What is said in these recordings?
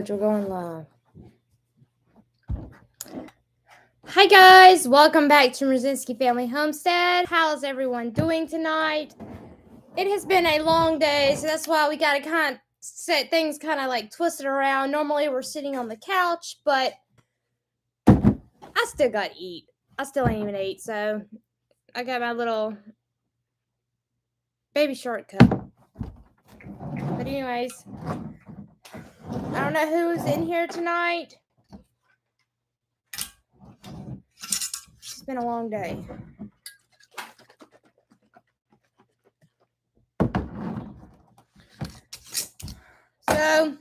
We're going live. Hi guys, welcome back to Mrozinski Family Homestead. How's everyone doing tonight? It has been a long day, so that's why we gotta kind of set things kind of like twisted around. Normally we're sitting on the couch, but I still gotta eat. I still ain't even ate, so I got my little baby shortcut. But anyways, I don't know who's in here tonight. It's been a long day. So,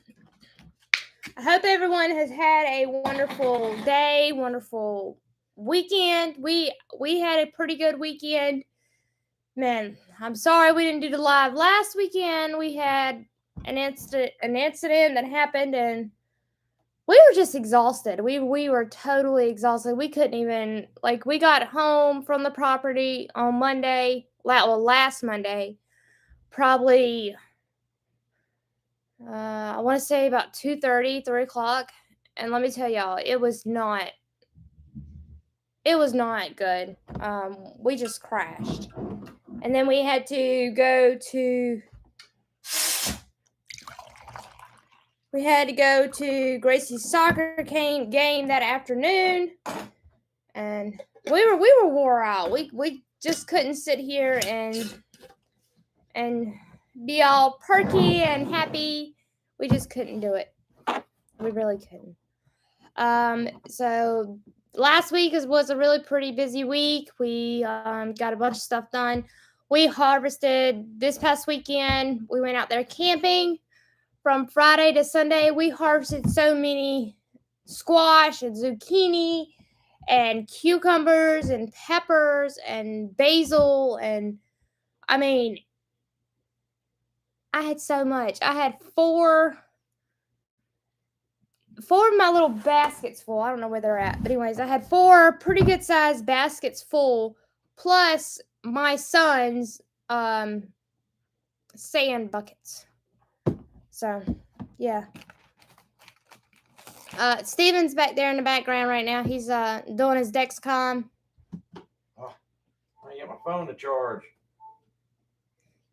I hope everyone has had a wonderful day, wonderful weekend. We had a pretty good weekend. Man, I'm sorry we didn't do the live last weekend. We had an incident that happened, and we were just exhausted. We were totally exhausted. We couldn't even, like, we got home from the property on Monday, last Monday, probably I want to say about 2:30, 3 o'clock. And let me tell y'all, it was not good. We just crashed. And then we had to go to Gracie's soccer game that afternoon. And we were wore out. We just couldn't sit here and be all perky and happy. We just couldn't do it. We really couldn't. So last week was a really pretty busy week. We got a bunch of stuff done. We harvested this past weekend. We went out there camping from Friday to Sunday. We harvested so many squash and zucchini and cucumbers and peppers and basil. And I mean, I had so much. I had four of my little baskets full. I don't know where they're at. But anyways, I had 4 pretty good sized baskets full, plus my son's sand buckets. So, yeah. Steven's back there in the background right now. He's doing his Dexcom. Oh, I get my phone to charge.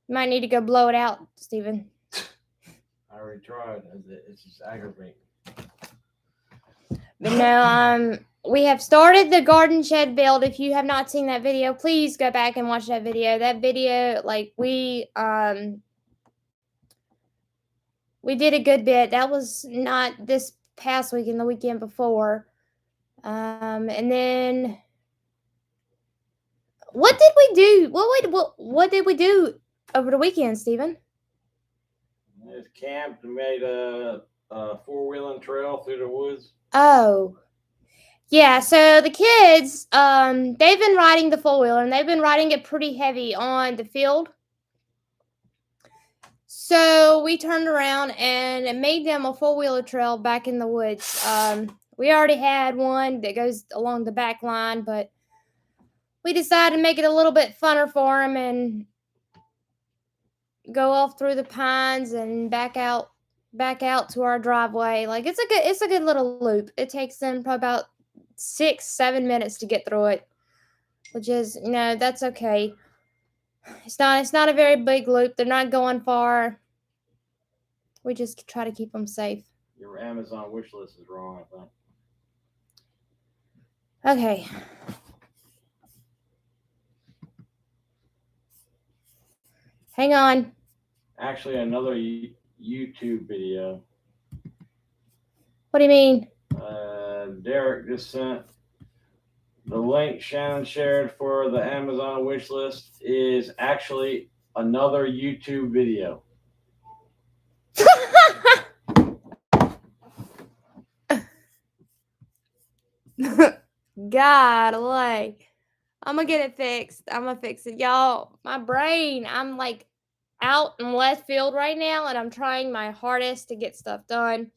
You might need to go blow it out, Steven. I already tried. It's just aggravating. But no, we have started the garden shed build. If you have not seen that video, please go back and watch that video. That video, like, we did a good bit. That was not this past weekend, the weekend before. And then what did we do? What did we do over the weekend, Steven? We just camped and made a 4-wheeling trail through the woods. Oh, yeah. So the kids, they've been riding the 4-wheeler, and they've been riding it pretty heavy on the field. So we turned around and made them a 4-wheeler trail back in the woods. We already had one that goes along the back line, but we decided to make it a little bit funner for them and go off through the pines and back out to our driveway. Like, it's a good little loop. It takes them probably about 6-7 minutes to get through it, which is, that's okay. It's not a very big loop. They're not going far. We just try to keep them safe. Your Amazon wish list is wrong, I think. Okay. Hang on. Actually, another YouTube video. What do you mean? Derek just sent the link Shannon shared for the Amazon wish list is actually another YouTube video. God, like, I'm gonna get it fixed. I'm gonna fix it. Y'all, my brain, I'm like out in left field right now, and I'm trying my hardest to get stuff done.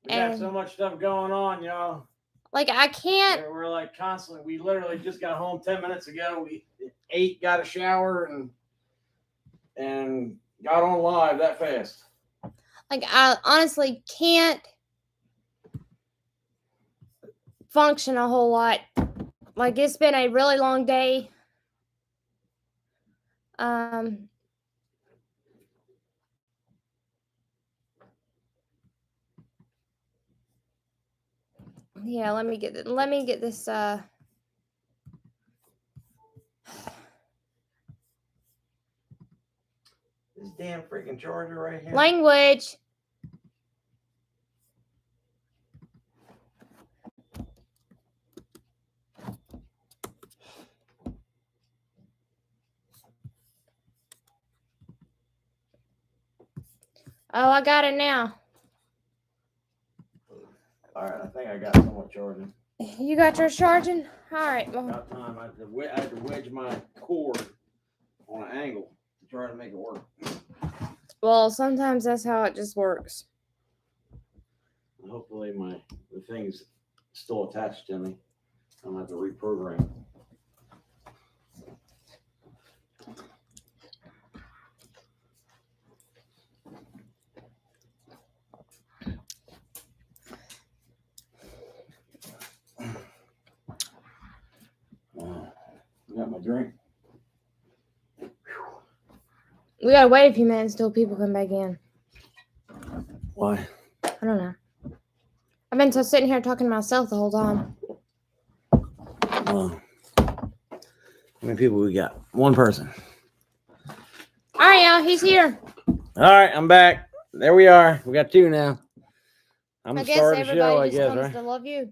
We got so much stuff going on, y'all. Like, I can't. We're like constantly. We literally just got home 10 minutes ago. We ate, got a shower, and got on live that fast. Like, I honestly can't function a whole lot. Like, it's been a really long day. Yeah, let me get this This damn freaking charger right here. language. Oh, I got it now. All right, I think I got someone charging. You got yours charging? All right. Well, About time. I had to wedge my cord on an angle to try to make it work. well, sometimes that's how it just works. Hopefully the thing's still attached to me. I'm gonna have to reprogram. I got my drink. We gotta wait a few minutes until people come back in. Why? I don't know. I've been sitting here talking to myself the whole time. Well, how many people we got? One person. All right, y'all. He's here. All right, I'm back. There we are. We got two now. I'm I gonna guess start the everybody show. I just guess, comes right? to love you.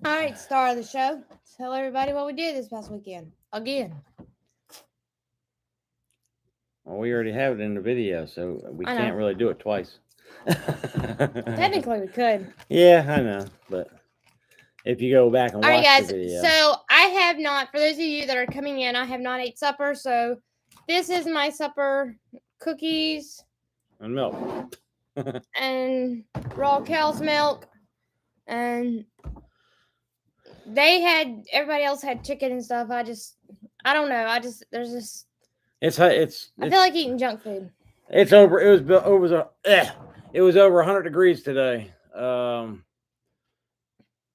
All right, star of the show. Tell everybody what we did this past weekend. Again. Well, we already have it in the video, so we can't really do it twice. Technically, we could. Yeah, I know, but if you go back and All right, watch guys. the video. So I have not, for those of you that are coming in, I have not ate supper. So this is my supper: cookies And milk. and raw cow's milk, and everybody else had chicken and stuff. I don't know. It's I feel like eating junk food. It was over 100 degrees today.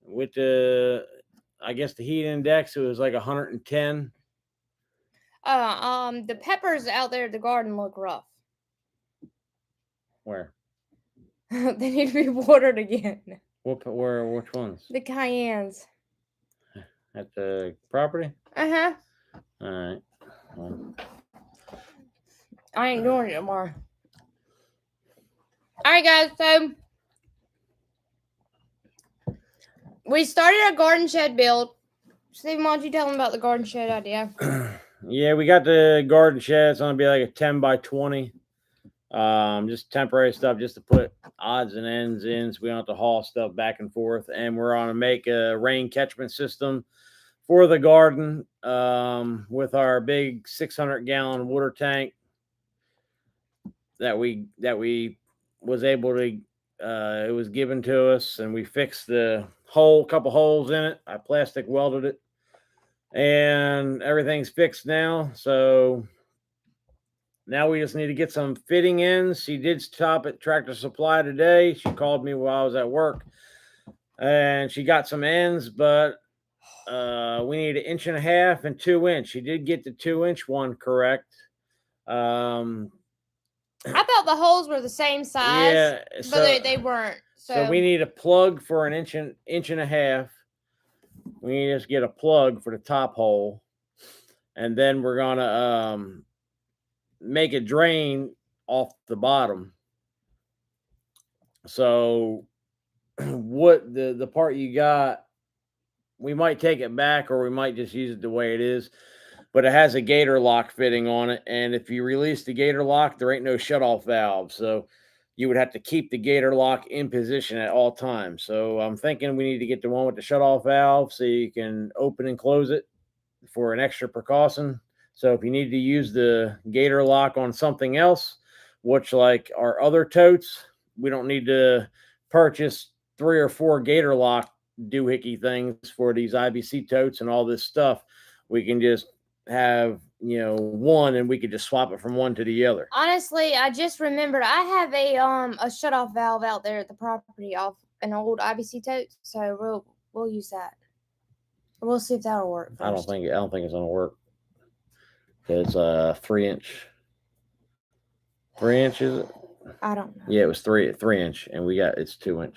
With I guess the heat index, it was like 110. The peppers out there at the garden look rough. Where? They need to be watered again. Which ones? The cayennes. At the property? Uh-huh. All right. Well, I ain't doing it tomorrow. All right, guys. So we started a garden shed build. Stephen, why don't you tell them about the garden shed idea? Yeah, we got the garden shed. It's gonna be like a 10 by 20. Just temporary stuff, just to put odds and ends in, so we don't have to haul stuff back and forth. And we're gonna make a rain catchment system for the garden, with our big 600-gallon water tank that we was able to. It was given to us, and we fixed the couple holes in it. I plastic welded it, and everything's fixed now. So now we just need to get some fitting in. She did stop at Tractor Supply today. She called me while I was at work, and she got some ends, but we need 1.5 inches and 2 inch. She did get the 2-inch one correct. I thought the holes were the same size, yeah, but they weren't. So we need a plug for 1.5 inches. We need to just get a plug for the top hole, and then we're gonna make a drain off the bottom. So what the part you got, we might take it back, or we might just use it the way it is. But it has a gator lock fitting on it, and if you release the gator lock, there ain't no shutoff valve. So you would have to keep the gator lock in position at all times. So I'm thinking we need to get the one with the shutoff valve, so you can open and close it for an extra precaution. So if you need to use the gator lock on something else, which like our other totes, we don't need to purchase 3 or 4 gator lock doohickey things for these IBC totes and all this stuff. We can just have one, and we could just swap it from one to the other. Honestly, I just remembered I have a shut-off valve out there at the property off an old IBC tote, so we'll use that. We'll see if that'll work first. I don't think it's gonna work. It's a 3-inch. 3 inches. I don't know. Yeah, it was 3 inch, and it's 2-inch.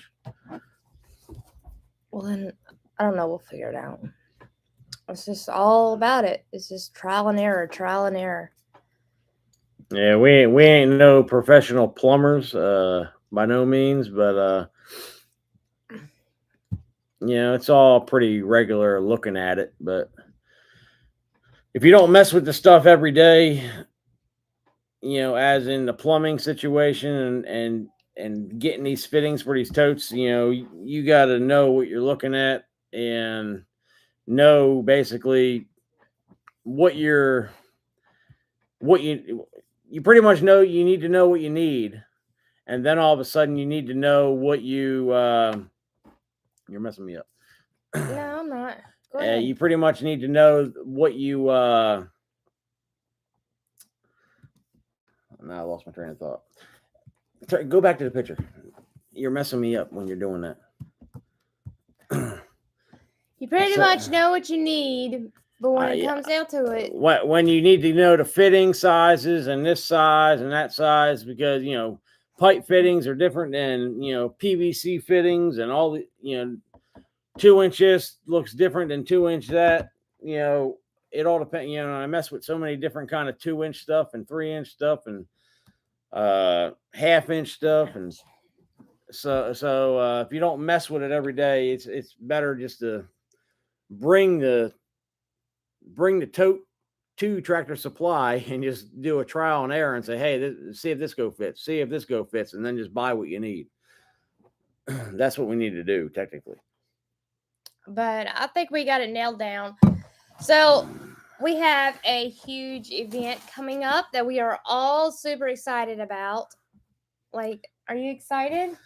Well, then I don't know. We'll figure it out. It's just all about it. It's just trial and error, trial and error. Yeah, we ain't no professional plumbers, by no means, but it's all pretty regular looking at it. But if you don't mess with the stuff every day, as in the plumbing situation and getting these fittings for these totes, you got to know what you're looking at and know basically what you pretty much know. You need to know what you need, and then all of a sudden you need to know what you're messing me up. No, I'm not. Go ahead. You pretty much need to know what you now I lost my train of thought. Go back to the picture. You're messing me up when you're doing that. You pretty much know what you need, but when it comes down to it, when you need to know the fitting sizes and this size and that size, because pipe fittings are different than PVC fittings, and all the 2 inches looks different than 2-inch that. It all depends. I mess with so many different kind of 2-inch stuff and 3-inch stuff and half-inch stuff, and so if you don't mess with it every day, it's better just to bring the tote to Tractor Supply and just do a trial and error and say, hey, see if this go fits, and then just buy what you need. That's what we need to do technically. But I think we got it nailed down. So we have a huge event coming up that we are all super excited about. Like, are you excited?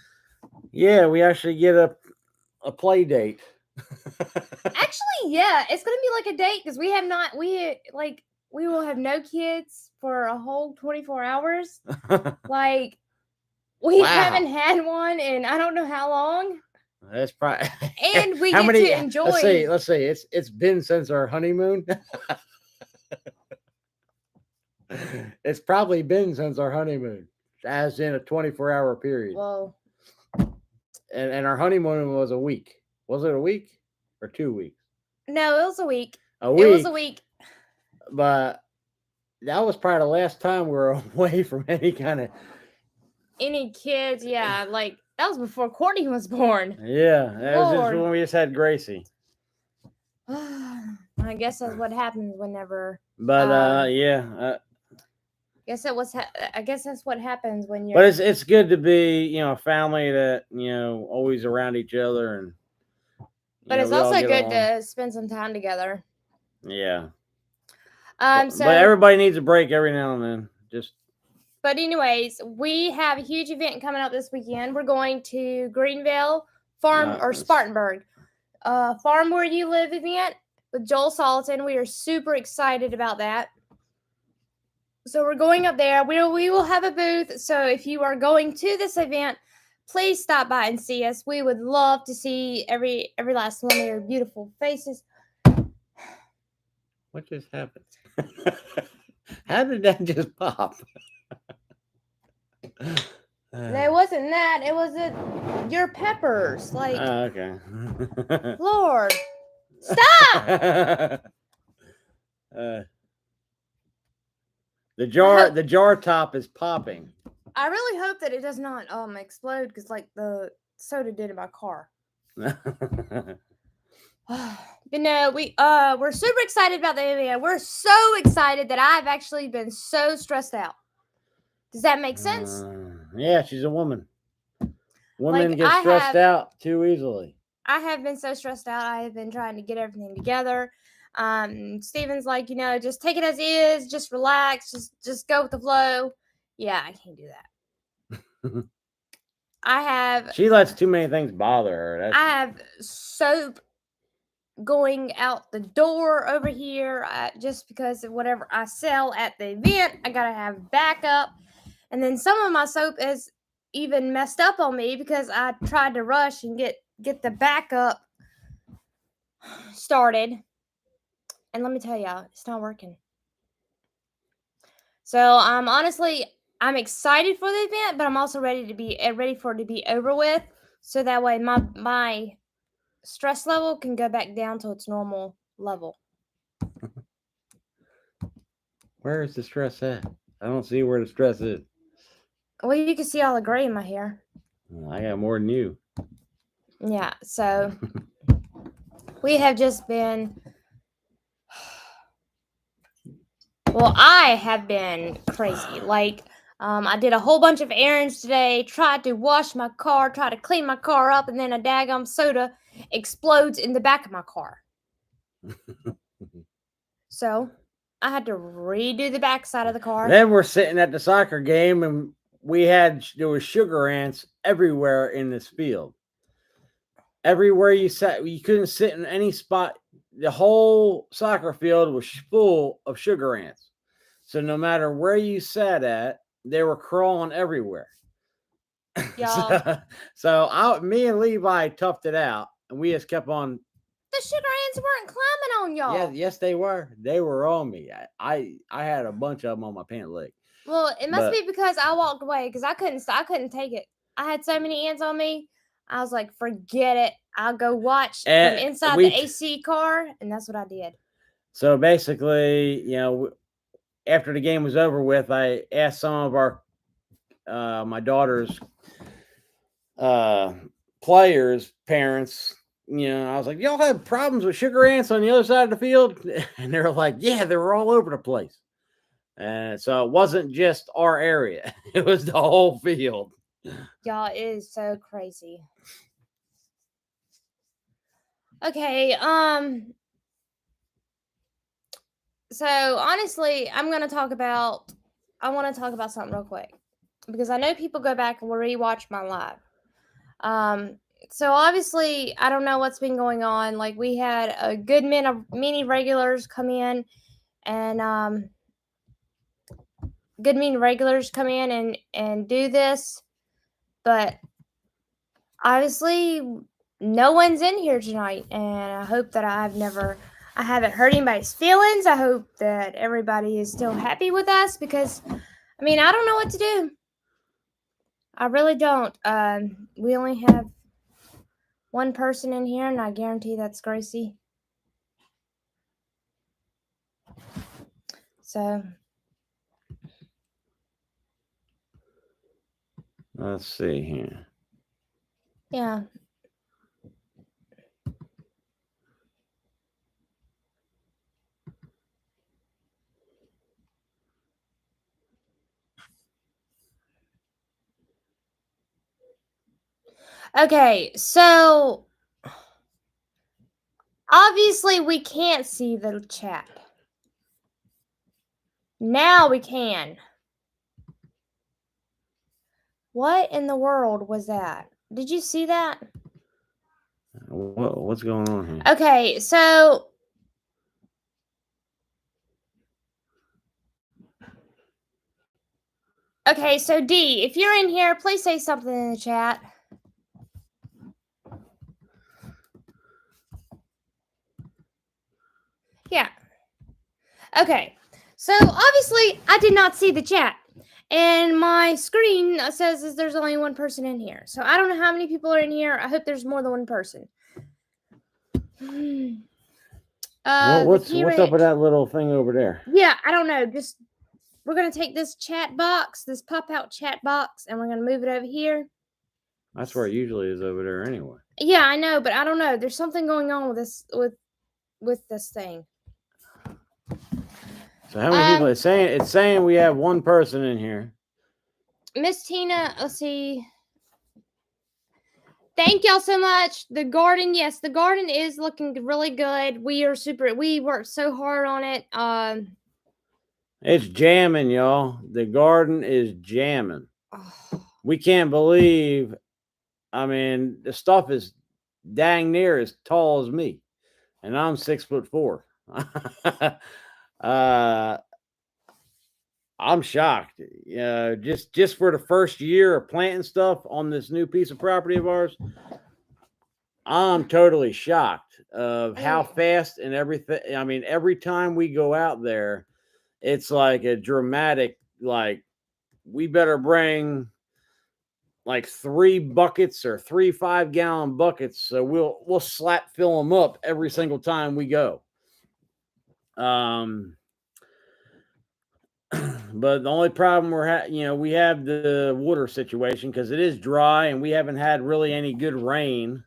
Yeah, we actually get a play date. Actually, yeah, it's gonna be like a date because we will have no kids for a whole 24 hours. Like, we haven't had one in I don't know how long. That's probably and we get to enjoy. Let's say it's been since our honeymoon. It's probably been since our honeymoon, as in a 24-hour period. Whoa. And our honeymoon was a week. Was it a week or 2 weeks? No, it was a week. It was a week. But that was probably the last time we were away from any kids. Yeah, like that was before Courtney was born. Yeah, that was just when we just had Gracie. I guess that's what happens whenever. But yeah. I guess that's what happens when you're. But it's good to be a family that always around each other, and. But it's also good to spend some time together. Yeah. But everybody needs a break every now and then. But anyways, we have a huge event coming up this weekend. We're going to Greenville Farm or Spartanburg, Farm Where You Live event with Joel Salatin. We are super excited about that. So we're going up there. We will have a booth. So if you are going to this event, please stop by and see us. We would love to see every last one of your beautiful faces. What just happened? How did that just pop? No, it wasn't that. It was your peppers. Like, okay. Lord, stop! The jar top is popping. I really hope that it does not explode because like the soda did in my car. But no, we're super excited about the event. We're so excited that I've actually been so stressed out. Does that make sense? Yeah, she's a woman. Women get stressed out too easily. I have been so stressed out. I have been trying to get everything together. Steven's like, just take it as is, just relax, just go with the flow. Yeah, I can't do that. She lets too many things bother her. I have soap going out the door over here just because of whatever I sell at the event. I gotta have backup. And then some of my soap is even messed up on me because I tried to rush and get the backup started. And let me tell y'all, it's not working. So I'm excited for the event, but I'm also ready for it to be over with, so that way my stress level can go back down to its normal level. Where is the stress at? I don't see where the stress is. Well, you can see all the gray in my hair. I got more than you. Yeah, so we have just been. Well, I have been crazy. Like, I did a whole bunch of errands today, tried to wash my car, tried to clean my car up, and then a daggum soda explodes in the back of my car. So I had to redo the back side of the car. Then we're sitting at the soccer game, and there was sugar ants everywhere in this field. Everywhere you sat, you couldn't sit in any spot. The whole soccer field was full of sugar ants. So no matter where you sat at, they were crawling everywhere. Y'all, Me and Levi toughed it out, and we just kept on. the sugar ants weren't climbing on y'all. Yes, they were. They were on me. I had a bunch of them on my pant leg. Well, it must be because I walked away because I couldn't take it. I had so many ants on me. I was like, forget it. I'll go watch from inside the AC car, and that's what I did. So basically, after the game was over with, I asked some of our my daughter's players' parents. I was like, y'all have problems with sugar ants on the other side of the field? And they're like, yeah, they were all over the place. And so it wasn't just our area. It was the whole field. Y'all, it is so crazy. Okay, so honestly, I want to talk about something real quick because I know people go back and will rewatch my live. So obviously, I don't know what's been going on. Like, we had a good many regulars come in, and do this, but obviously no one's in here tonight, and I hope that I haven't hurt anybody's feelings. I hope that everybody is still happy with us because, I don't know what to do. I really don't. We only have one person in here, and I guarantee that's Gracie. So let's see here. Yeah. Okay, so obviously we can't see the chat. Now we can. What in the world was that? Did you see that? What's going on here? Okay, so D, if you're in here, please say something in the chat. Yeah. Okay. So obviously I did not see the chat. And my screen says there's only one person in here. So I don't know how many people are in here. I hope there's more than one person. What's up with that little thing over there? Yeah, I don't know. We're going to take this chat box, this pop-out chat box, and we're going to move it over here. That's where it usually is over there anyway. Yeah, I know, but I don't know. There's something going on with this with this thing. So how many people? It's saying we have one person in here. Miss Tina, let's see. Thank y'all so much. The garden, yes, the garden is looking really good. We worked so hard on it. It's jamming, y'all. The garden is jamming. Oh. We can't believe. The stuff is dang near as tall as me. and I'm 6'4". uh, I'm shocked. Just for the first year of planting stuff on this new piece of property of ours, I'm totally shocked of how fast and everything. I mean, every time we go out there, it's like a dramatic, like, we better bring like 3 buckets or 3 5-gallon buckets. So we'll slap fill them up every single time we go. But the only problem we have the water situation because it is dry and we haven't had really any good rain.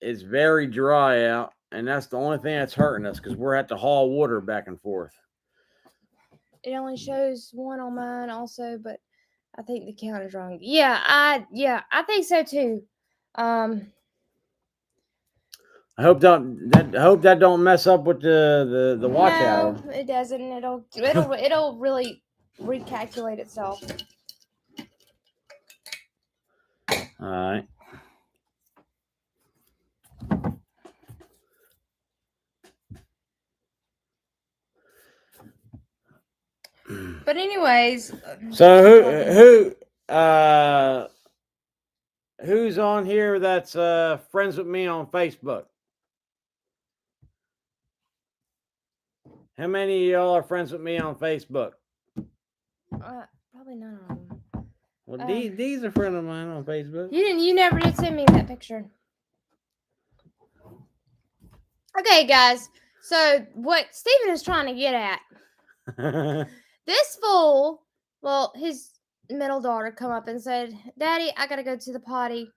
It's very dry out, and that's the only thing that's hurting us because we're at to haul water back and forth. It only shows 1 on mine also, but I think the count is wrong. I think so too. I hope that don't mess up with the watch hour. No, it doesn't. It'll really recalculate itself. All right. But anyways, so who's on here that's friends with me on Facebook? How many of y'all are friends with me on Facebook? Probably none of them. Well, Dee's a friend of mine on Facebook. You never did send me that picture. Okay, guys. So what Steven is trying to get at? This fool, well, his middle daughter come up and said, "Daddy, I gotta go to the potty,"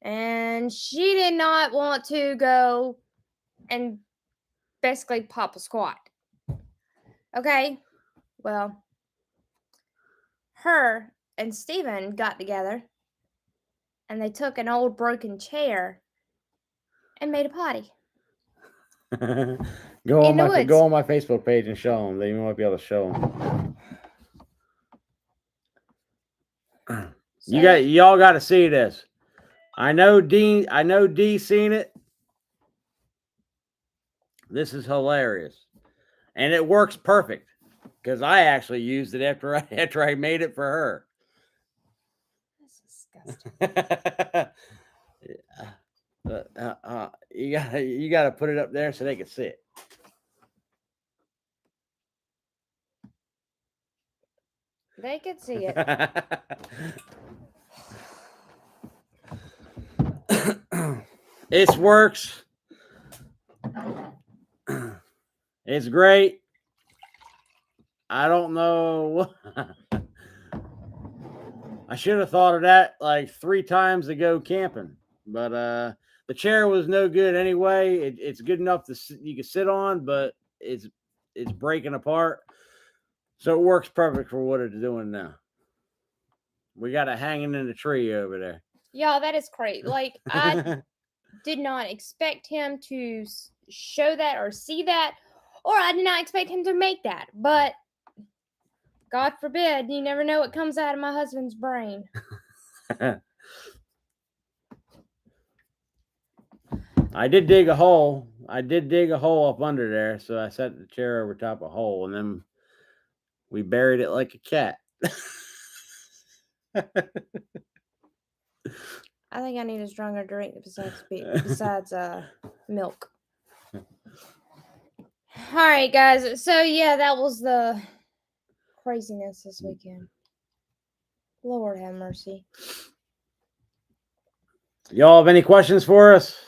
and she did not want to go and basically pop a squat. Okay, well, her and Steven got together and they took an old broken chair and made a potty. Go on my Facebook page and show them. They might be able to show them. So, y'all got to see this. I know D seen it. This is hilarious, and it works perfect because I actually used it after I made it for her. That's disgusting. You gotta put it up there so they can see it. They could see it. It works. It's great. I don't know. I should have thought of that like 3 times to go camping, but the chair was no good anyway. It's good enough you can sit on, but it's breaking apart. So it works perfect for what it's doing now. We got it hanging in the tree over there. Y'all, that is crazy. Like, I did not expect him to show that or see that, or I did not expect him to make that. But God forbid, you never know what comes out of my husband's brain. I did dig a hole. Up under there, so I set the chair over top of a hole, and then we buried it like a cat. I think I need a stronger drink besides milk. All right, guys. So yeah, that was the craziness this weekend. Lord have mercy. Y'all have any questions for us?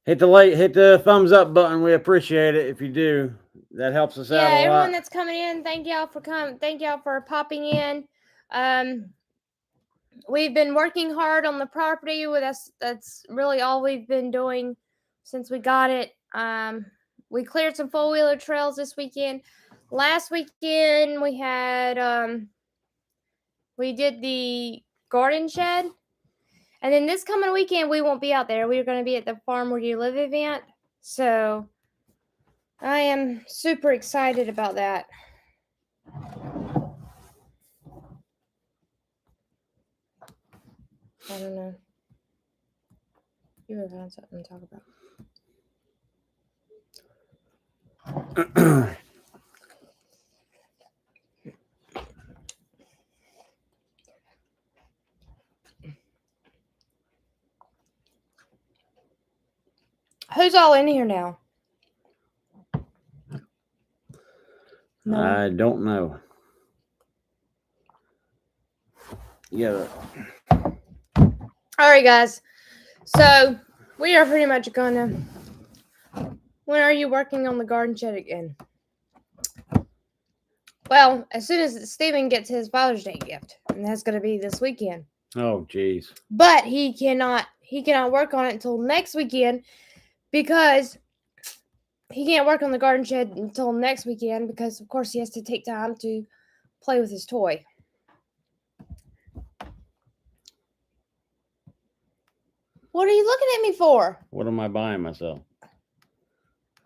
Hit the thumbs up button. We appreciate it if you do. That helps us out a lot. Yeah, everyone that's coming in, thank y'all for coming. Thank y'all for popping in. We've been working hard on the property with us. That's really all we've been doing since we got it. We cleared some 4-wheeler trails this weekend. Last weekend we had we did the garden shed. And then this coming weekend, we won't be out there. We're going to be at the Farm Where You Live event. So I am super excited about that. I don't know. You would find something to talk about. Who's all in here now? No. I don't know. Yeah. All right, guys. So we are pretty much gonna. When are you working on the garden shed again? Well, as soon as Steven gets his Father's Day gift, and that's gonna be this weekend. Oh, geez. But he cannot work on it until next weekend because he can't work on the garden shed until next weekend because, of course, he has to take time to play with his toy. What are you looking at me for? What am I buying myself?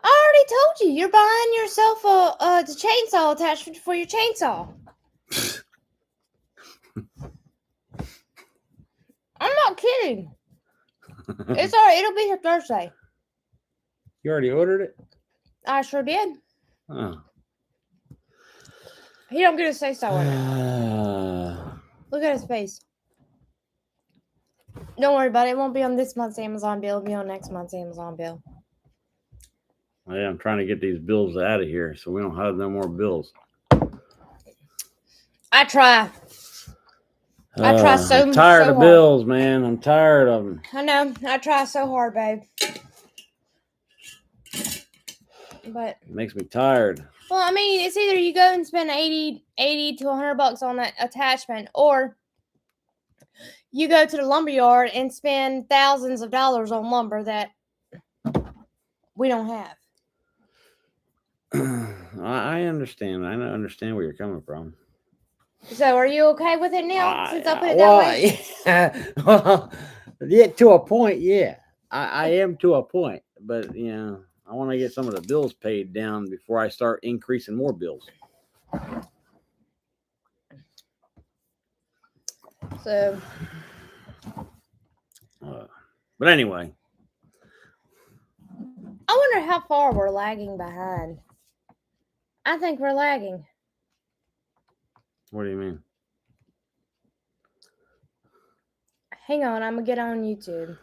I already told you. You're buying yourself the chainsaw attachment for your chainsaw. I'm not kidding. It's all right. It'll be here Thursday. You already ordered it? I sure did. Oh. He don't get to say so on it. Look at his face. Don't worry about it. It won't be on this month's Amazon bill. It'll be on next month's Amazon bill. Yeah, I'm trying to get these bills out of here so we don't have no more bills. I try. I try so I'm tired so of hard. bills, man. I'm tired of them. I know. I try so hard, babe. But It makes me tired. well, I mean, it's either you go and spend 80 to $100 on that attachment, or you go to the lumber yard and spend thousands of dollars on lumber that we don't have. I understand. I understand where you're coming from. So, are you okay with it now? Since I put it that way. Yeah. Well, yeah, to a point, yeah. I am to a point, but you know, I want to get some of the bills paid down before I start increasing more bills. So, but anyway, I wonder how far we're lagging behind. I think we're lagging. what do you mean? Hang on, I'm gonna get on YouTube.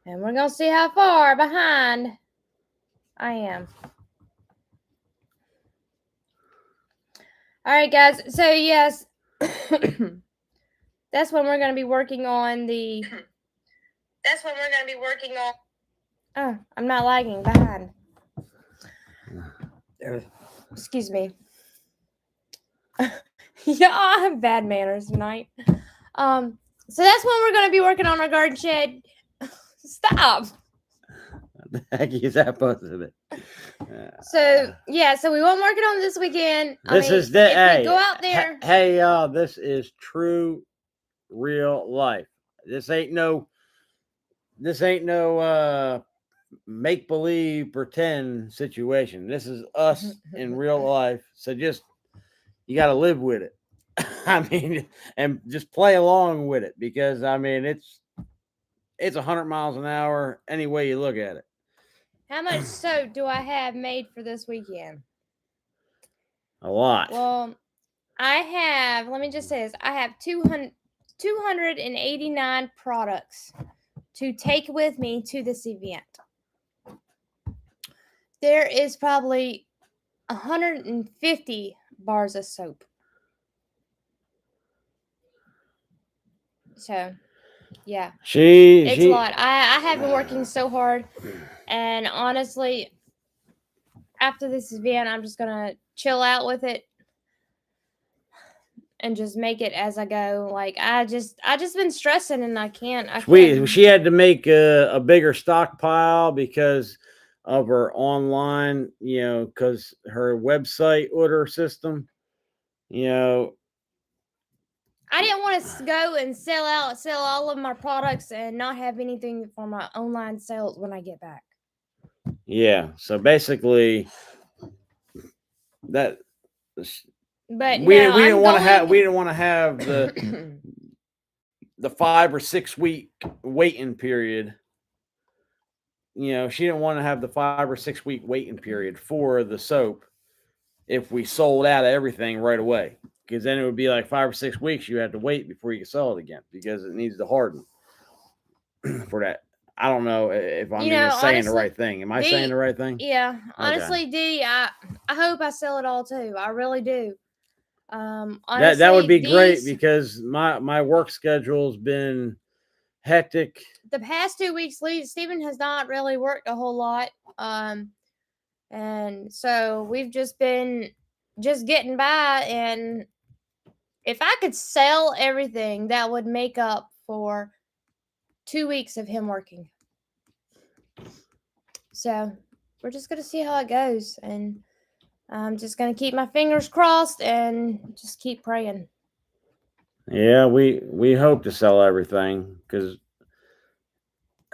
And we're gonna see how far behind I am. Alright, guys. So yes. That's when we're gonna be working on the Oh, I'm not lagging behind. Excuse me. Yeah, I have bad manners tonight. So that's when we're gonna be working on our garden shed. Stop. What the heck is that supposed to be? So yeah, so we won't work it on this weekend. This is the if we go out there. Hey y'all, this is true, real life. This ain't no make believe pretend situation. This is us in real life. So just you got to live with it. I mean, and just play along with it because I mean it's 100 miles an hour any way you look at it. How much soap do I have made for this weekend? A lot. Well, I have, let me just say this, I have 289 products to take with me to this event. There is probably 150 bars of soap. So, yeah. It's a lot. I have been working so hard. And honestly, after this event, I'm just going to chill out with it and just make it as I go. Like I just been stressing and I can't. She had to make a bigger stockpile because of her online, you know, because her website order system, you know. I didn't want to go and sell all of my products and not have anything for my online sales when I get back. Yeah. So basically, that. But we didn't want to have the the 5 or 6 week waiting period. She didn't want to have the 5 or 6 week waiting period for the soap if we sold out of everything right away. Because then it would be like 5 or 6 weeks you had to wait before you could sell it again because it needs to harden for that. I don't know if I'm even saying the right thing. Am I saying the right thing? Yeah. Honestly, D, I hope I sell it all too. I really do. Honestly, that would be great because my work schedule's been hectic. The past 2 weeks, Stephen has not really worked a whole lot. And so we've just been getting by, and if I could sell everything, that would make up for 2 weeks of him working. So we're just going to see how it goes. And I'm just going to keep my fingers crossed and just keep praying. Yeah, we hope to sell everything because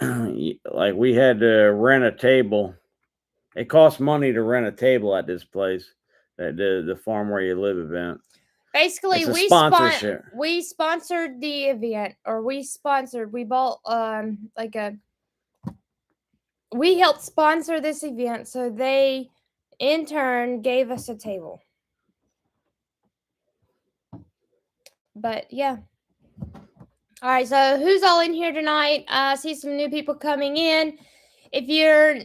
like we had to rent a table. It costs money to rent a table at this place, at the farm where you live event. Basically, we sponsored the event, or we bought we helped sponsor this event, so they in turn gave us a table. But yeah. All right, so who's all in here tonight? I see some new people coming in. If you're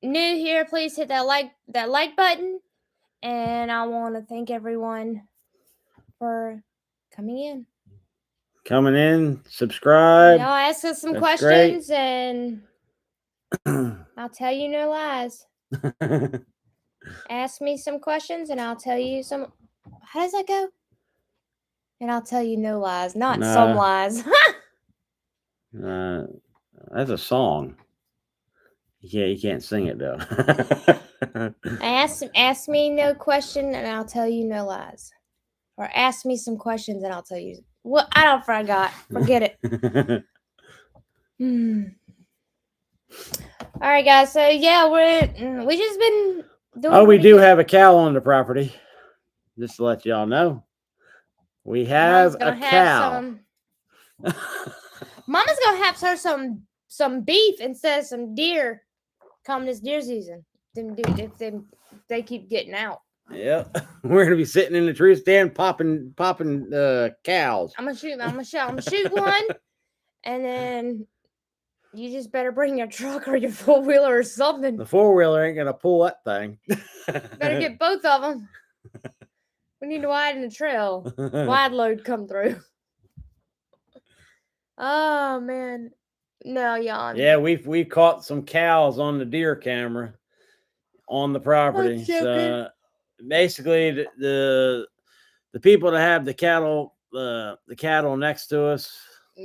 new here, please hit that like button. And I want to thank everyone for coming in. Subscribe. Y'all ask us some questions, and I'll tell you no lies. Ask me some questions, and I'll tell you some. How does that go? And I'll tell you no lies, not some lies. That's a song. Yeah, you can't sing it though. Ask me no question, and I'll tell you no lies. Or ask me some questions, and I'll tell you. Well, I don't forgot. Forget it. All right, guys. So yeah, we just been doing. Oh, we do have a cow on the property. Just to let y'all know, we have a cow. Mama's gonna have her some beef instead of some deer. Coming this deer season, if they keep getting out. Yep, we're gonna be sitting in the tree stand popping cows. I'm gonna shoot one, and then you just better bring your truck or your 4-wheeler or something. The 4-wheeler ain't gonna pull that thing. Better get both of them. We need to widen the trail. Wide load come through. Oh man, no, y'all. Yeah, we caught some cows on the deer camera on the property. So basically, the people that have the cattle next to us,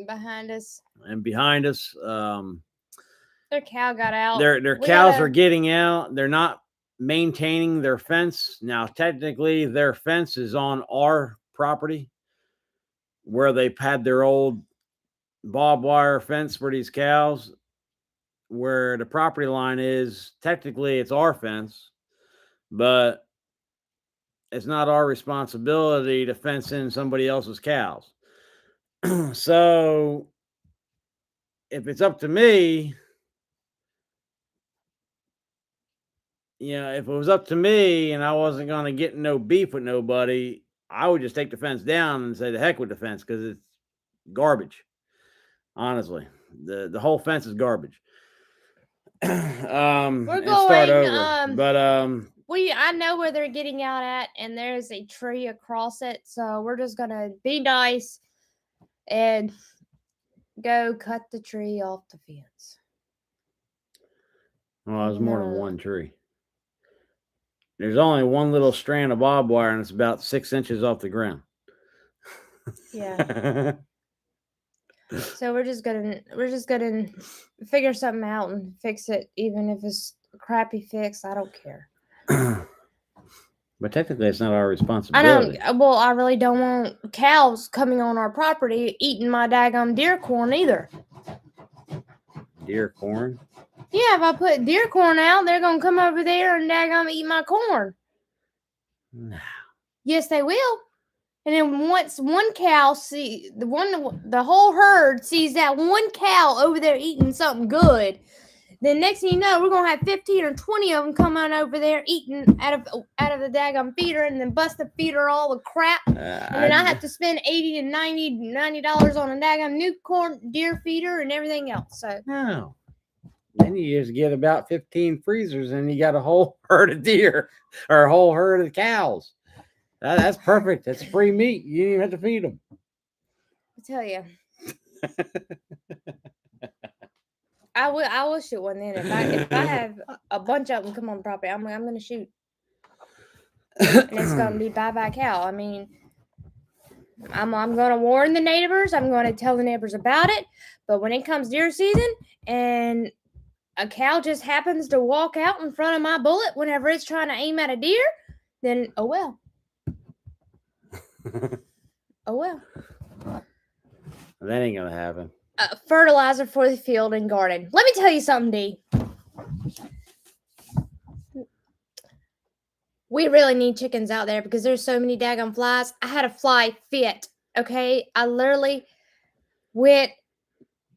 behind us, and behind us, their cow got out. Their cows are getting out. They're not maintaining their fence. Now, technically, their fence is on our property where they've had their old barbed wire fence for these cows. Where the property line is, technically, it's our fence, but it's not our responsibility to fence in somebody else's cows. So, if it's up to me, if it was up to me and I wasn't going to get in no beef with nobody, I would just take the fence down and say the heck with the fence because it's garbage. Honestly, the whole fence is garbage. We're going. Start over. But I know where they're getting out at, and there's a tree across it, so we're just gonna be nice and go cut the tree off the fence. Well, there's more than one tree. There's only one little strand of barbed wire, and it's about 6 inches off the ground. Yeah. So we're just gonna figure something out and fix it, even if it's a crappy fix. I don't care. But technically, it's not our responsibility. I really don't want cows coming on our property eating my daggum deer corn either. Deer corn? Yeah, if I put deer corn out, they're gonna come over there and daggum eat my corn. No. Yes, they will. And then once one cow the whole herd sees that one cow over there eating something good, then next thing you know, we're gonna have 15 or 20 of them come on over there eating out of the daggum feeder, and then bust the feeder all the crap, and then I have to spend $80 and $90 on a daggum new deer feeder and everything else. So no. Then you just get about 15 freezers, and you got a whole herd of deer or a whole herd of cows. That's perfect. That's free meat. You didn't even have to feed them. I tell you. I will shoot one then. If I have a bunch of them come on the property, I'm gonna shoot, and it's gonna be bye cow. I mean, I'm gonna warn the neighbors. I'm gonna tell the neighbors about it. But when it comes deer season and a cow just happens to walk out in front of my bullet whenever it's trying to aim at a deer, then oh well. Oh well. That ain't gonna happen. Fertilizer for the field and garden. Let me tell you something, D. We really need chickens out there because there's so many daggum flies. I had a fly fit, okay? I literally went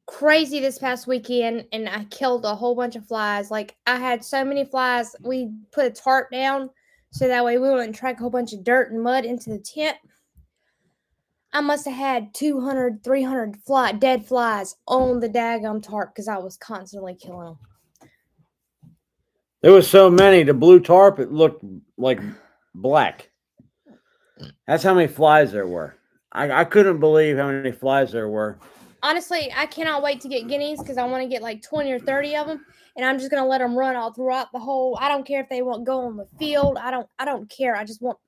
crazy this past weekend and I killed a whole bunch of flies. Like, I had so many flies. We put a tarp down so that way we wouldn't track a whole bunch of dirt and mud into the tent. I must have had 200, 300 dead flies on the daggum tarp because I was constantly killing them. There was so many. The blue tarp, it looked like black. That's how many flies there were. I couldn't believe how many flies there were. Honestly, I cannot wait to get guineas because I want to get like 20 or 30 of them, and I'm just gonna let them run all throughout the whole. I don't care if they won't go on the field. I don't care. I want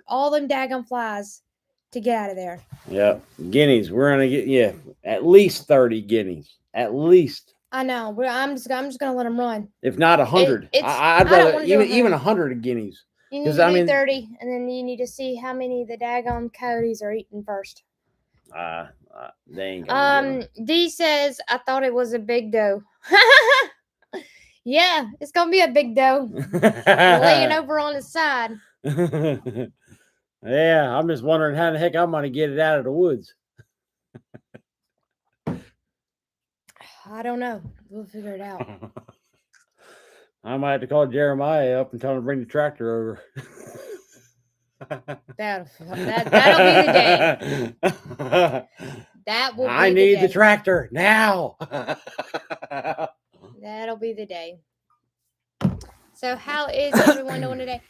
all them daggum flies to get out of there. Yeah, guineas. We're gonna get at least 30 guineas. At least. I know. I'm just gonna let them run. If not 100, I'd rather even 100 guineas. You need to do 30, and then you need to see how many the daggum coyotes are eating first. They ain't gonna D says, I thought it was a big doe. Yeah, it's gonna be a big doe laying over on the side. Yeah, I'm just wondering how the heck I'm gonna get it out of the woods. I don't know. We'll figure it out. I might have to call Jeremiah up and tell him to bring the tractor over. That'll be the day. That will be I need the tractor now. That'll be the day. So how is everyone doing today?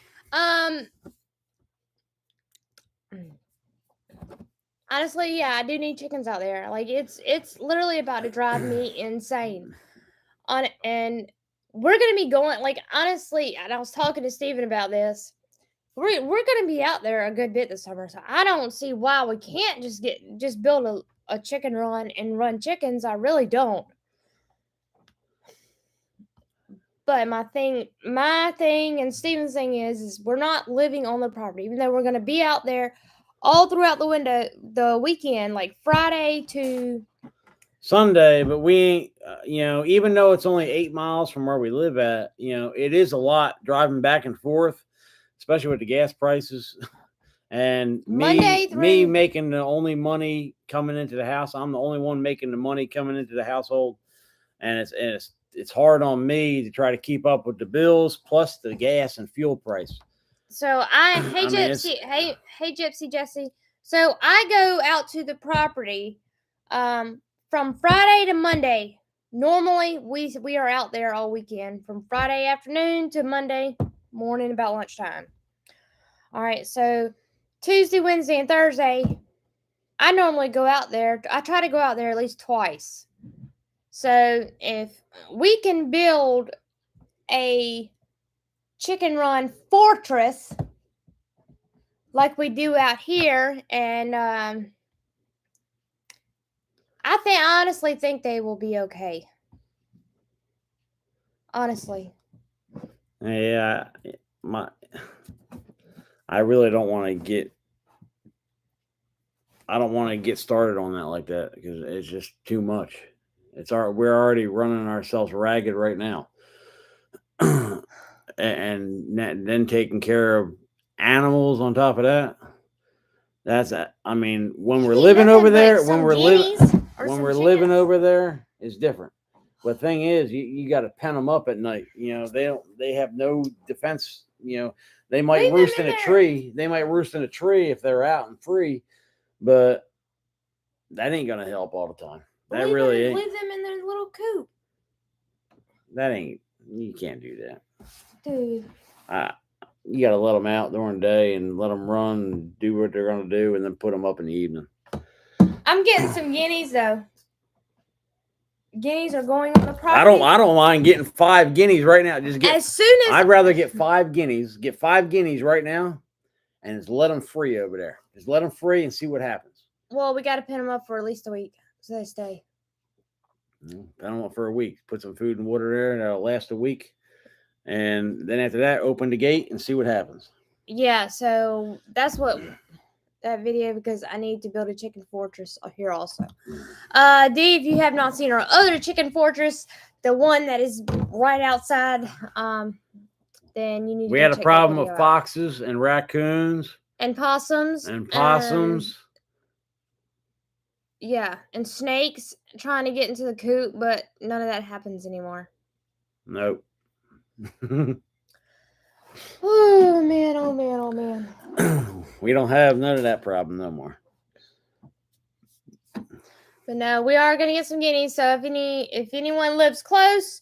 Honestly, yeah, I do need chickens out there. Like it's literally about to drive me insane. And we're gonna be going, like, honestly, and I was talking to Steven about this. We're gonna be out there a good bit this summer, so I don't see why we can't just build a chicken run and run chickens. I really don't. But my thing and Steven's thing is we're not living on the property, even though we're gonna be out there all throughout the weekend, like Friday to Sunday, but we ain't, even though it's only 8 miles from where we live at, it is a lot driving back and forth, especially with the gas prices. And me making the only money coming into the house. I'm the only one making the money coming into the household. And it's hard on me to try to keep up with the bills plus the gas and fuel price. So hey Gypsy Jesse. So I go out to the property from Friday to Monday. Normally we are out there all weekend from Friday afternoon to Monday morning about lunchtime. All right, so Tuesday, Wednesday, and Thursday, I normally go out there. I try to go out there at least twice. So if we can build a chicken run fortress like we do out here, and I honestly think they will be okay. Honestly. Yeah, I really don't want to get. I don't want to get started on that like that because it's just too much. We're already running ourselves ragged right now, and then taking care of animals on top of that. I mean, when You we're need living nothing over but there, some guineas or when some we're living chickens. over there, it's different. But the thing is, you got to pen them up at night. You know, they have no defense. You know, they might Leave them roost in in a there. tree. They might roost in a tree if they're out and free, but that ain't gonna help all the time. That really ain't. Leave them in their little coop. That ain't. You can't do that. Dude. You got to let them out during the day and let them run and do what they're going to do, and then put them up in the evening. I'm getting some guineas though. Guineas are going on the property. I don't mind getting 5 guineas right now. Just get. As soon as I'd rather get 5 guineas. Get 5 guineas right now, and just let them free over there. Just let them free and see what happens. well, we got to pin them up for at least a week so they stay. Pin them up for a week. Put some food and water there, and it'll last a week. And then after that, open the gate and see what happens. Yeah, so that's what that video, because I need to build a chicken fortress here also. D, if you have not seen our other chicken fortress, the one that is right outside, then you need to We go had a check that problem video with out. foxes and raccoons And possums. and possums. Yeah, and snakes trying to get into the coop, but none of that happens anymore. Nope. Oh man, oh man, oh man. We don't have none of that problem no more. But no, we are gonna get some guineas. So if anyone lives close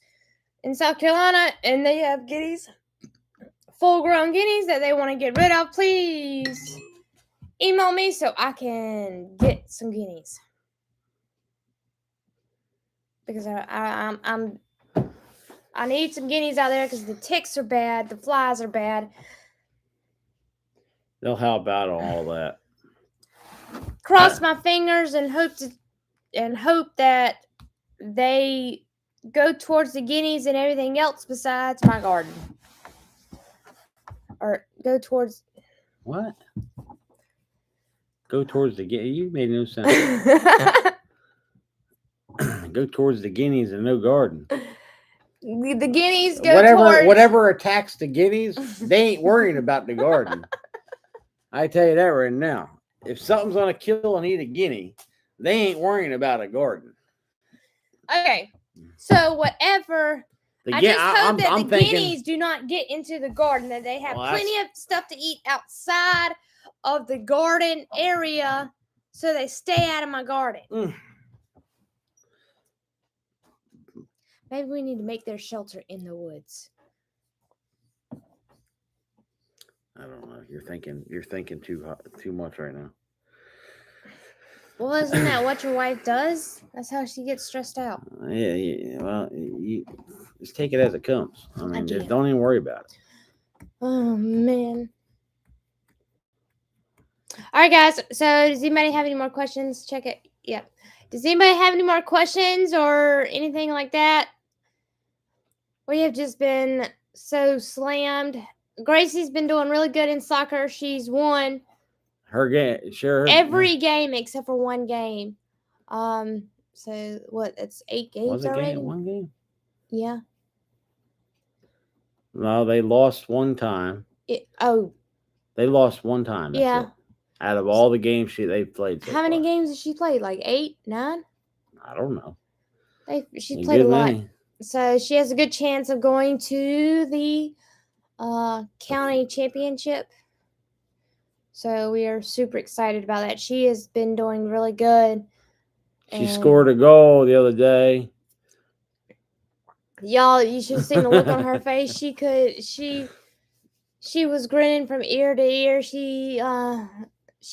in South Carolina and they have guineas, full-grown guineas that they want to get rid of, please email me so I can get some guineas. Because I need some guineas out there because the ticks are bad, the flies are bad. They'll help out on all that. Cross my fingers and hope that they go towards the guineas and everything else besides my garden. Or go towards what? Go towards the guineas. You made no sense. Go towards the guineas and no garden. The guineas go towards whatever attacks the guineas. They ain't worrying about the garden. I tell you that right now. If something's gonna kill and eat a guinea, they ain't worrying about a garden. Okay, so whatever. I just hope that the thinking, guineas do not get into the garden. That they have plenty of stuff to eat outside of the garden area, so they stay out of my garden. Maybe we need to make their shelter in the woods. I don't know. You're thinking too much right now. Well, isn't that what your wife does? That's how she gets stressed out. Yeah. Well, you just take it as it comes. I mean, just don't even worry about it. Oh man. All right, guys. So, does anybody have any more questions? Check it. Yep. Does anybody have any more questions or anything like that? We have just been so slammed. Gracie's been doing really good in soccer. She's won her game, sure. Every game except for one game. So what? It's 8 games was it already. One game. Yeah. No, they lost one time. They lost one time. Yeah. Out of all the games they played. How many games has she played? Like 8, 9? I don't know. She played a lot. So she has a good chance of going to the county championship. So we are super excited about that. She has been doing really good. She scored a goal the other day. Y'all, you should have seen the look on her face. She was grinning from ear to ear. She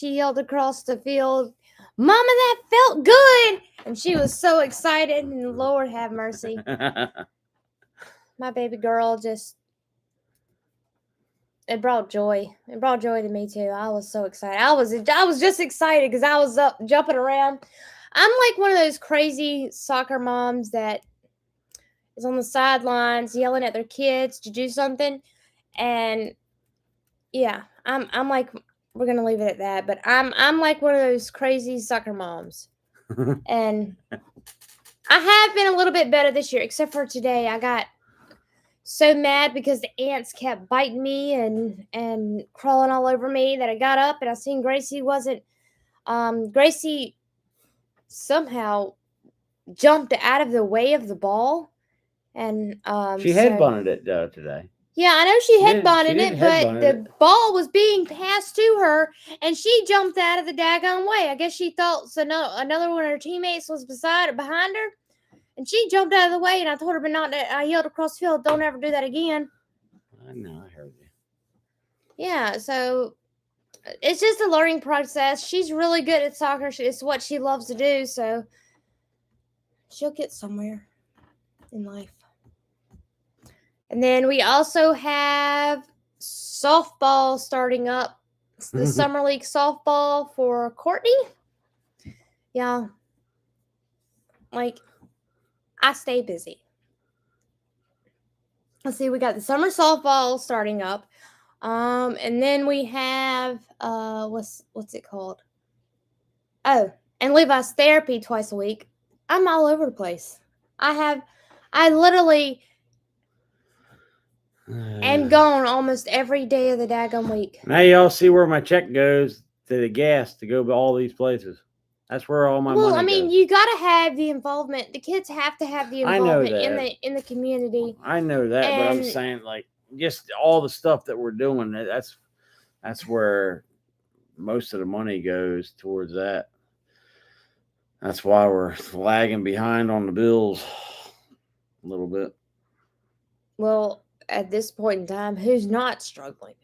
yelled across the field, "Mama, that felt good!" And she was so excited. And Lord have mercy, my baby girl it brought joy. It brought joy to me too. I was so excited. I was just excited because I was up jumping around. I'm like one of those crazy soccer moms that is on the sidelines yelling at their kids to do something, and yeah, I'm like, we're gonna leave it at that. But I'm like one of those crazy soccer moms, and I have been a little bit better this year, except for today. so mad because the ants kept biting me and crawling all over me that I got up and I seen Gracie wasn't. Gracie somehow jumped out of the way of the ball, and She so headbutted it today. yeah, I know she She headbutted did it, but headbutted the it. ball was being passed to her, and she jumped out of the daggone way. I guess she thought so. No, another one of her teammates was behind her, and she jumped out of the way. And I told her, but not. I yelled across the field, "Don't ever do that again." I know, I heard you. Yeah, so it's just a learning process. She's really good at soccer. It's what she loves to do, so she'll get somewhere in life. And then we also have softball starting up. It's the summer league softball for Courtney. Yeah. Like, I stay busy. Let's see, we got the summer softball starting up. And then we have what's it called? Oh, and Levi's therapy twice a week. I'm all over the place. I literally am gone almost every day of the daggone week. Now y'all see where my check goes to the gas to go to all these places. That's where all my money I mean, goes. you gotta have the involvement. The kids have to have the I know involvement in the community. I know that, but I'm And saying like just all the stuff that we're doing. That's where most of the money goes towards that. That's why we're lagging behind on the bills a little bit. well, at this point in time, who's not struggling?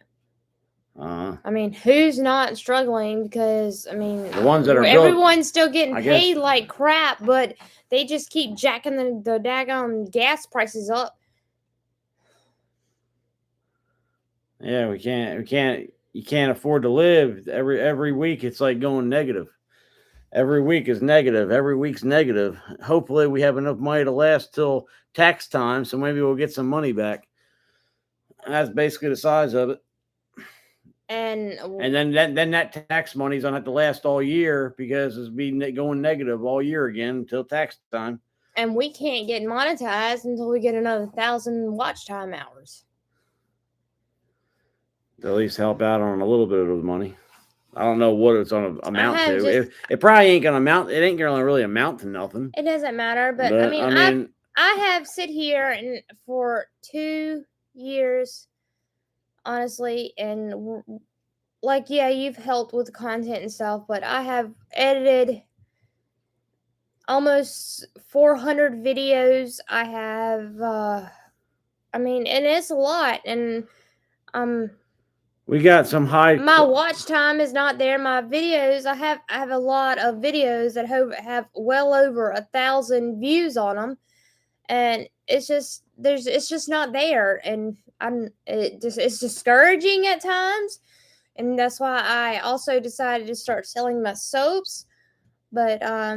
Uh, I mean, who's not struggling? Because I mean, The ones that are everyone's still getting I guess- paid like crap, but they just keep jacking the daggone gas prices up. yeah, you can't afford to live. Every week it's like going negative. Every week is negative. Every week's negative. Hopefully we have enough money to last till tax time, so maybe we'll get some money back. That's basically the size of it. And then that tax money's gonna have to last all year because it's be going negative all year again until tax time. And we can't get monetized until we get another 1,000 watch time hours. To at least help out on a little bit of the money. I don't know what it's gonna amount to. It probably ain't gonna amount. It ain't gonna really amount to nothing. It doesn't matter, but I mean, I have sit here and for 2 years, honestly, and like, yeah, you've helped with the content and stuff, but I have edited almost 400 videos. I have, I mean, and it's a lot, and we got some high. My watch time is not there. My videos, I have a lot of videos that have well over 1,000 views on them, and it's just not there, and it's discouraging at times, and that's why I also decided to start selling my soaps, but I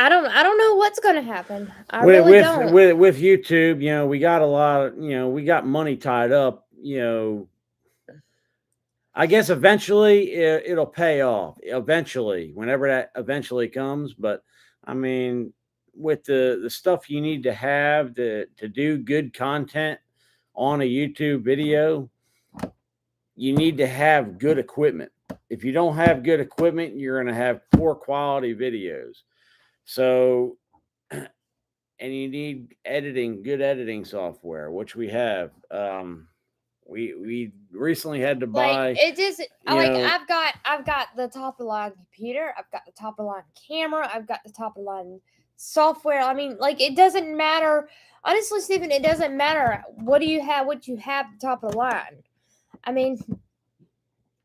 don't know what's gonna happen. I really don't. With YouTube, we got a lot of, we got money tied up, I guess eventually it'll pay off eventually, whenever that eventually comes. But I mean, with the stuff you need to have to do good content on a YouTube video, you need to have good equipment. If you don't have good equipment, you're going to have poor quality videos. So, and you need good editing software, which we have. We recently had to buy. Like, it just I've got the top of the line computer. I've got the top of the line camera. I've got the top of the line software. I mean, like, it doesn't matter. Honestly, Stephen, it doesn't matter what you have at the top of the line. I mean,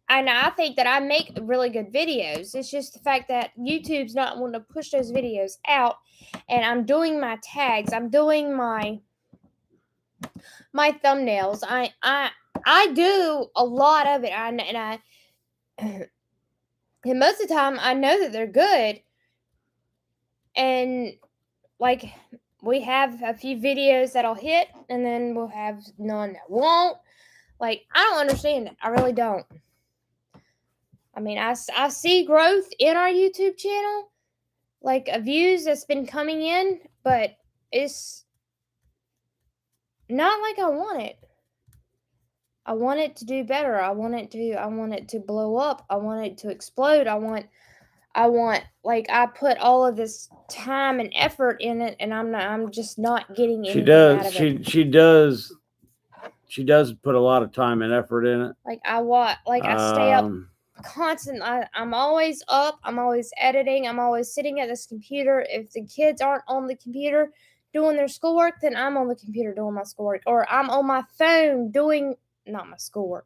and I think that I make really good videos. It's just the fact that YouTube's not wanting to push those videos out, and I'm doing my tags. I'm doing my thumbnails. I do a lot of it, and most of the time I know that they're good, and like, we have a few videos that'll hit, and then we'll have none that won't. Like, I don't understand it. I really don't. I mean, I see growth in our YouTube channel, like views that's been coming in, but it's not like I want it. I want it to do better. I want it to blow up. I want it to explode. I want like I put all of this time and effort in it, and I'm just not getting She anything out does. of it. She does put a lot of time and effort in it. Like I stay up constant. I'm always up. I'm always editing. I'm always sitting at this computer. If the kids aren't on the computer doing their schoolwork, then I'm on the computer doing my schoolwork, or I'm on my phone doing not my schoolwork.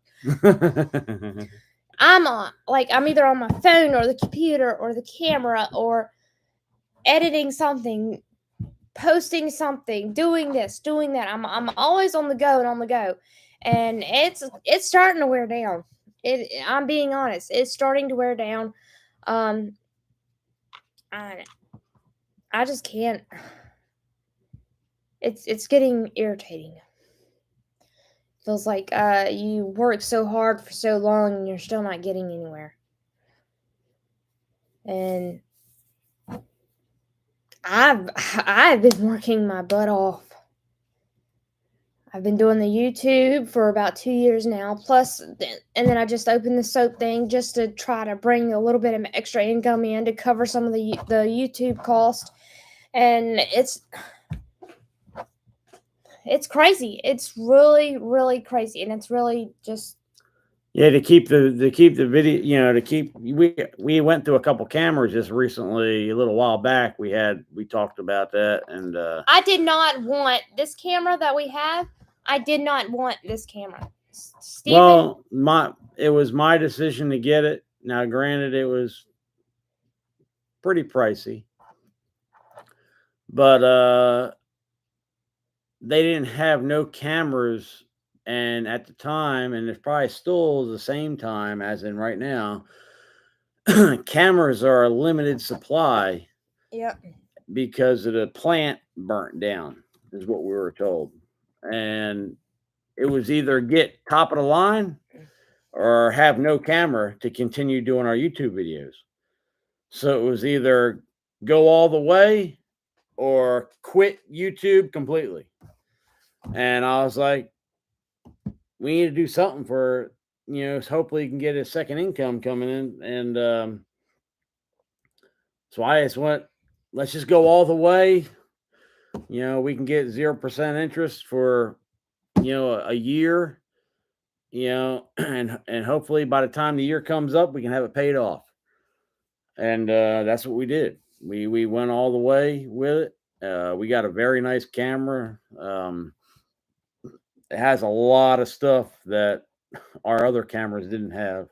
I'm either on my phone or the computer or the camera or editing something, posting something, doing this, doing that. I'm always on the go and on the go, and it's starting to wear down. I'm being honest, it's starting to wear down. Um, I just can't. It's getting irritating. Feels like you work so hard for so long and you're still not getting anywhere. And I've been working my butt off. I've been doing the YouTube for about 2 years now. Plus, and then I just opened the soap thing just to try to bring a little bit of extra income in to cover some of the YouTube cost. And it's crazy. It's really, really crazy, and it's really just to keep the video. We went through a couple cameras just recently, a little while back. We talked about that, and I did not want this camera that we have. I did not want this camera. Steven, well, it was my decision to get it. Now, granted, it was pretty pricey, but they didn't have no cameras, and at the time, and it's probably still the same time as in right now, cameras are a limited supply. Yep. Because of the plant burnt down, is what we were told. And it was either get top of the line or have no camera to continue doing our YouTube videos. So it was either go all the way or quit YouTube completely. And I was like, we need to do something for, hopefully you can get a second income coming in. And so I just went, let's just go all the way. We can get 0% interest for, a year, and hopefully by the time the year comes up, we can have it paid off. And that's what we did. We went all the way with it. We got a very nice camera. It has a lot of stuff that our other cameras didn't have.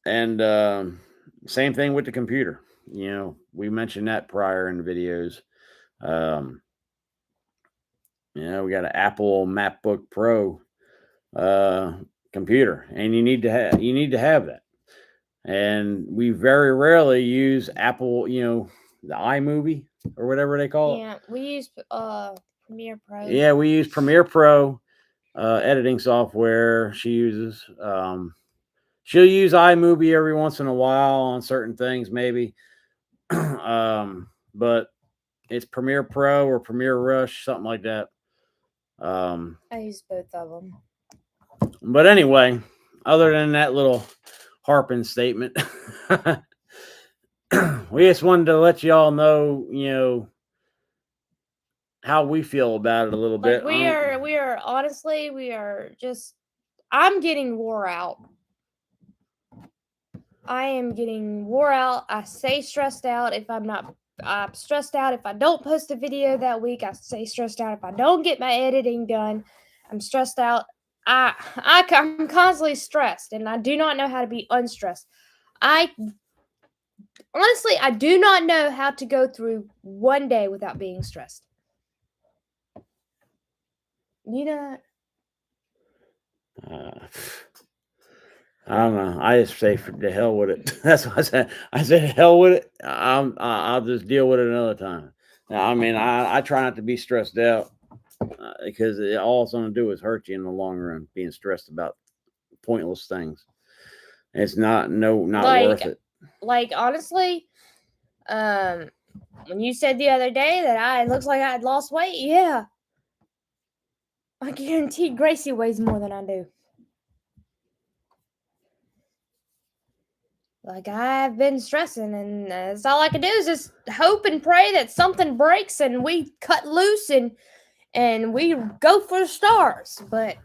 And same thing with the computer. We mentioned that prior in the videos. We got an Apple MacBook Pro computer, and you need to have that. And we very rarely use Apple, the iMovie or whatever they call it. Yeah, we use Premiere Pro. Yeah, we use Premiere Pro editing software. She uses. She'll use iMovie every once in a while on certain things, maybe. But it's Premiere Pro or Premiere Rush, something like that. I use both of them. But anyway, other than that little harping statement, we just wanted to let y'all know, how we feel about it a little bit. We are honestly, I'm getting wore out. I am getting wore out. I stay stressed out if I'm stressed out if I don't post a video that week. I stay stressed out if I don't get my editing done. I'm stressed out. I'm constantly stressed, and I do not know how to be unstressed. Honestly, I do not know how to go through one day without being stressed. You know I don't know. I just say the hell with it. That's what I said. I said hell with it. I'll just deal with it another time. I mean, I try not to be stressed out because all it's going to do is hurt you in the long run. Being stressed about pointless things. It's not worth it. Like honestly, when you said the other day that it looks like I had lost weight, yeah, I guarantee Gracie weighs more than I do. Like, I've been stressing, and that's all I can do is just hope and pray that something breaks and we cut loose and we go for the stars. But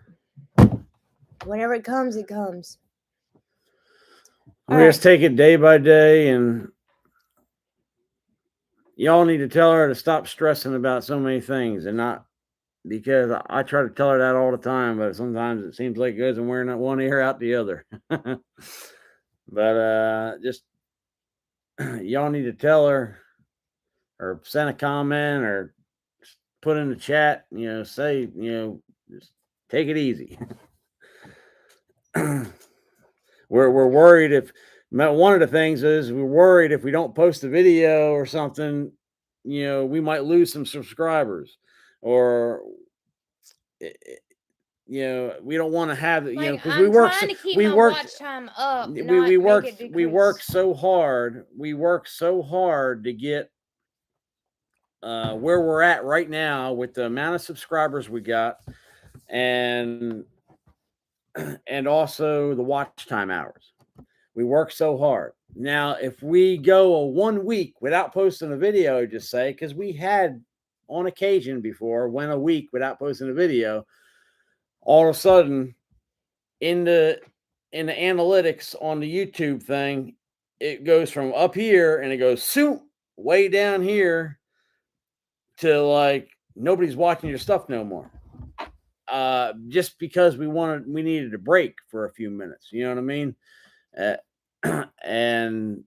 whenever it comes, it comes. We just take it day by day, and y'all need to tell her to stop stressing about so many things, and not because I try to tell her that all the time, but sometimes it seems like it goes and wearing one ear out the other. But just y'all need to tell her, or send a comment, or put in the chat, say, just take it easy. We're worried if one of the things is we're worried if we don't post a video or something, we might lose some subscribers, or we don't want to have, because I'm trying to keep my watch time up. We work so hard. We work so hard to get where we're at right now with the amount of subscribers we got, and also the watch time hours. We work so hard. Now, if we go a 1 week without posting a video, just say, because we had on occasion before went a week without posting a video, all of a sudden in the analytics on the YouTube thing, it goes from up here and it goes way down here to like nobody's watching your stuff no more. Just because we needed a break for a few minutes. You know what I mean? And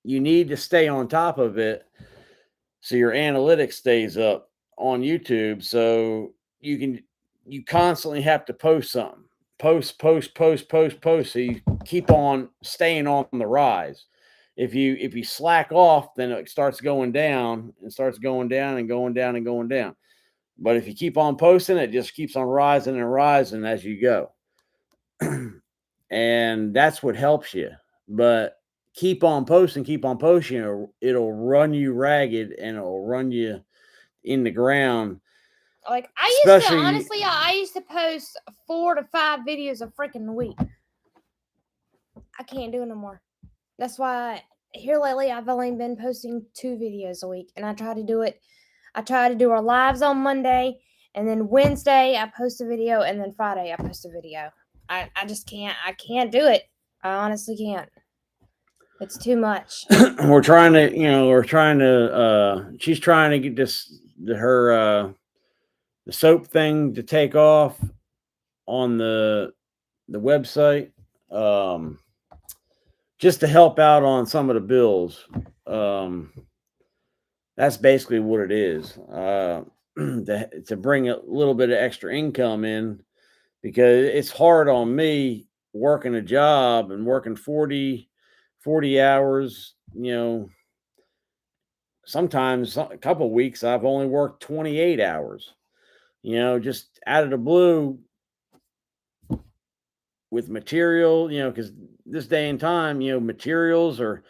you need to stay on top of it so your analytics stays up on YouTube. So you constantly have to post something. Post. So you keep on staying on the rise. If you slack off, then it starts going down and starts going down and going down and going down. But if you keep on posting, it just keeps on rising and rising as you go. And that's what helps you. But keep on posting, it'll run you ragged and it'll run you in the ground. Like, I used to post 4 to 5 videos a freaking week. I can't do it no more. That's why here lately I've only been posting 2 videos a week, and I try to do our lives on Monday, and then Wednesday I post a video, and then Friday I post a video. I just can't. I can't do it. I honestly can't. It's too much. She's trying to get her the soap thing to take off on the website, just to help out on some of the bills. That's basically what it is, to bring a little bit of extra income in, because it's hard on me working a job and working 40 hours. Sometimes a couple of weeks I've only worked 28 hours, just out of the blue with material, because this day and time, materials, or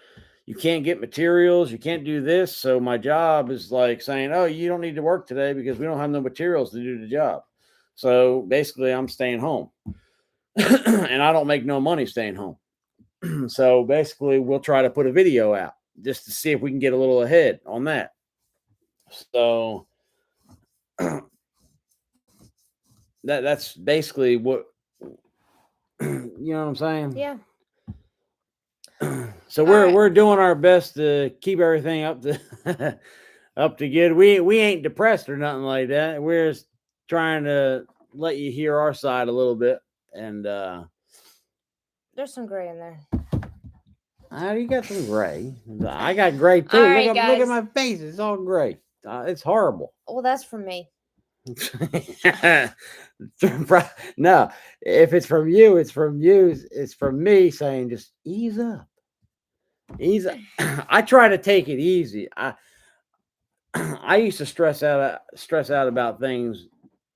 you can't get materials, you can't do this. So my job is like saying, oh, you don't need to work today because we don't have no materials to do the job. So basically I'm staying home and I don't make no money staying home. So basically we'll try to put a video out just to see if we can get a little ahead on that. So that's basically what, you know what I'm saying? Yeah. So we're doing our best to keep everything up to up to good. We ain't depressed or nothing like that. We're just trying to let you hear our side a little bit. And there's some gray in there. You got some gray. I got gray too. Look at my face. It's all gray. It's horrible. Well, that's from me. No, if it's from you, it's from you. It's from me saying just ease up. I try to take it easy. I used to stress out about things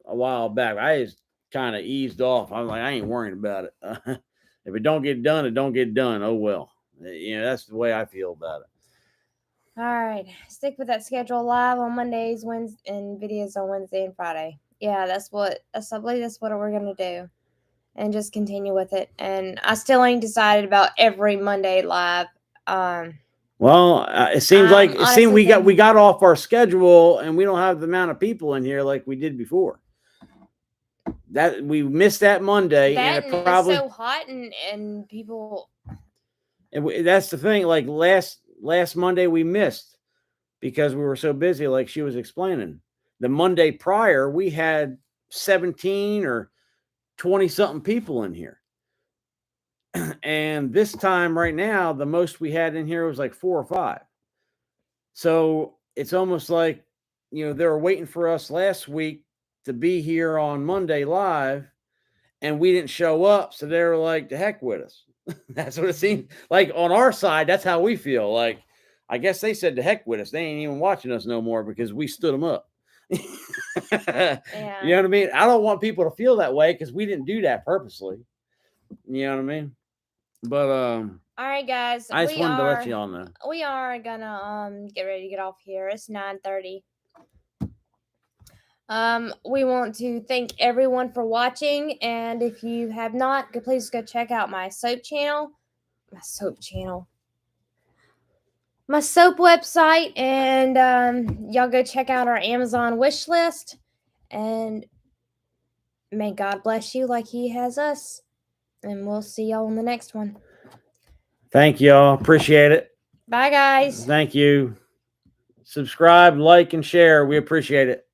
a while back. I just kind of eased off. I was like, I ain't worrying about it. If it don't get done, it don't get done. Oh well. That's the way I feel about it. All right, stick with that schedule. Live on Mondays, Wednesdays, and videos on Wednesday and Friday. yeah, I believe that's what we're gonna do, and just continue with it. And I still ain't decided about every Monday live. Well, it seems like it seemed honestly we thinking got off our schedule, and we don't have the amount of people in here like we did before. That we missed that Monday, and that, it and it's probably so hot, and people. that's the thing. Like last Monday we missed because we were so busy, like she was explaining. The Monday prior, we had 17 or 20 something people in here. And this time right now, the most we had in here was like 4 or 5. So it's almost like, they were waiting for us last week to be here on Monday live, and we didn't show up. So they were like, the heck with us. That's what it seemed like on our side. That's how we feel. Like, I guess they said the heck with us. They ain't even watching us no more because we stood them up. Yeah. You know what I mean? I don't want people to feel that way because we didn't do that purposely. You know what I mean? But All right, guys. I just wanted to let y'all know. We are gonna get ready to get off here. It's 9:30. We want to thank everyone for watching, and if you have not, please go check out my soap channel. My soap website, and y'all go check out our Amazon wish list, and may God bless you like He has us, and we'll see y'all in the next one. Thank y'all. Appreciate it. Bye, guys. Thank you. Subscribe, like, and share. We appreciate it.